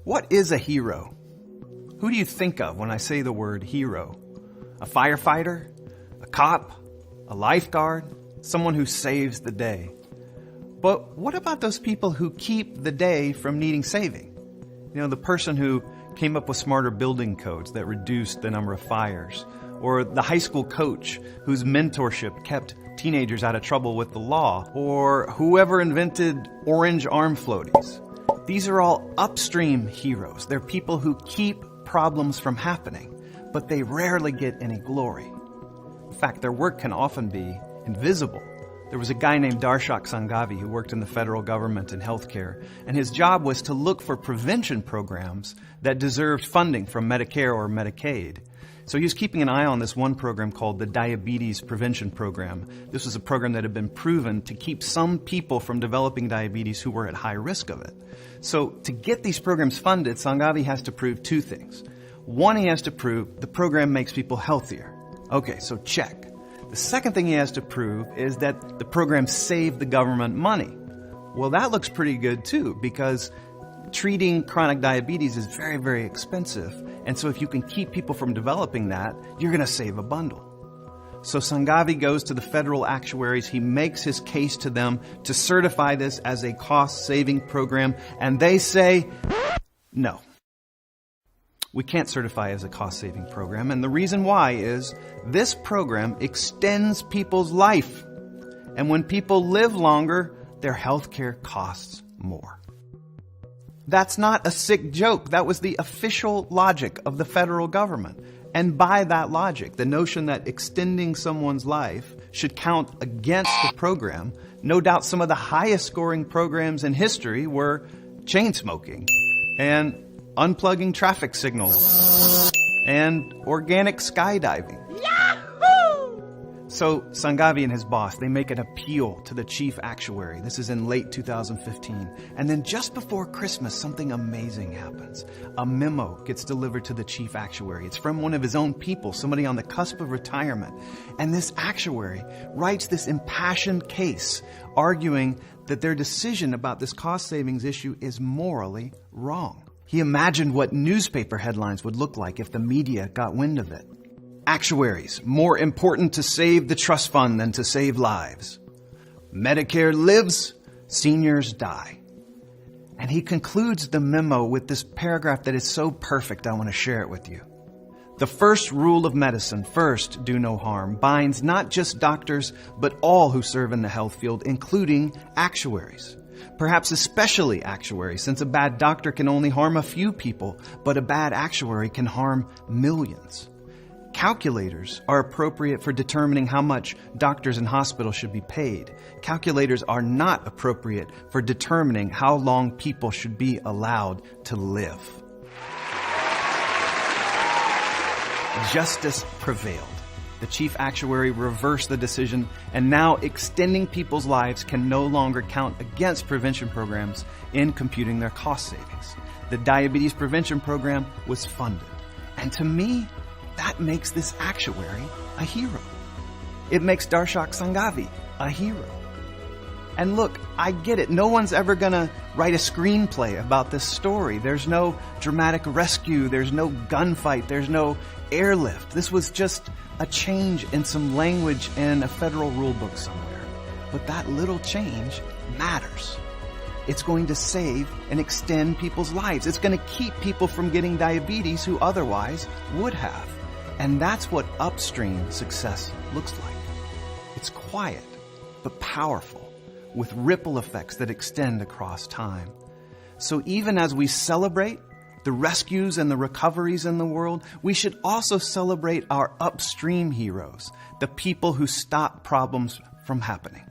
What is a hero? Who do you think of when I say the word hero? A firefighter? A cop? A lifeguard? Someone who saves the day. But what about those people who keep the day from needing saving? You know, the person who came up with smarter building codes that reduced the number of fires. Or the high school coach whose mentorship kept teenagers out of trouble with the law. Or whoever invented orange arm floaties. These are all upstream heroes. They're people who keep problems from happening, but they rarely get any glory. In fact, their work can often be invisible. There was a guy named Darshak Sanghavi who worked in the federal government in healthcare, and his job was to look for prevention programs that deserved funding from Medicare or Medicaid. So he was keeping an eye on this one program called the Diabetes Prevention Program. This was a program that had been proven to keep some people from developing diabetes who were at high risk of it. So to get these programs funded, Sanghavi has to prove two things. One, he has to prove the program makes people healthier. Okay, so check. The second thing he has to prove is that the program saved the government money. Well, that looks pretty good too, because treating chronic diabetes is very, very expensive. And so if you can keep people from developing that, you're going to save a bundle. So Sanghavi goes to the federal actuaries. He makes his case to them to certify this as a cost-saving program. And they say, no, we can't certify as a cost-saving program. And the reason why is this program extends people's life. And when people live longer, their health care costs more. That's not a sick joke. That was the official logic of the federal government. And by that logic, the notion that extending someone's life should count against the program, no doubt some of the highest scoring programs in history were chain smoking and unplugging traffic signals and organic skydiving. So Sanghavi and his boss, they make an appeal to the chief actuary. This is in late 2015. And then just before Christmas, something amazing happens. A memo gets delivered to the chief actuary. It's from one of his own people, somebody on the cusp of retirement. And this actuary writes this impassioned case, arguing that their decision about this cost savings issue is morally wrong. He imagined what newspaper headlines would look like if the media got wind of it. Actuaries, more important to save the trust fund than to save lives. Medicare lives, seniors die. And he concludes the memo with this paragraph that is so perfect, I want to share it with you. The first rule of medicine, first, do no harm, binds not just doctors, but all who serve in the health field, including actuaries. Perhaps especially actuaries, since a bad doctor can only harm a few people, but a bad actuary can harm millions. Calculators are appropriate for determining how much doctors and hospitals should be paid. Calculators are not appropriate for determining how long people should be allowed to live. Justice prevailed. The chief actuary reversed the decision, and now extending people's lives can no longer count against prevention programs in computing their cost savings. The diabetes prevention program was funded. And to me, that makes this actuary a hero. It makes Darshak Sanghavi a hero. And look, I get it. No one's ever going to write a screenplay about this story. There's no dramatic rescue. There's no gunfight. There's no airlift. This was just a change in some language in a federal rule book somewhere. But that little change matters. It's going to save and extend people's lives. It's going to keep people from getting diabetes who otherwise would have. And that's what upstream success looks like. It's quiet, but powerful, with ripple effects that extend across time. So even as we celebrate the rescues and the recoveries in the world, we should also celebrate our upstream heroes, the people who stop problems from happening.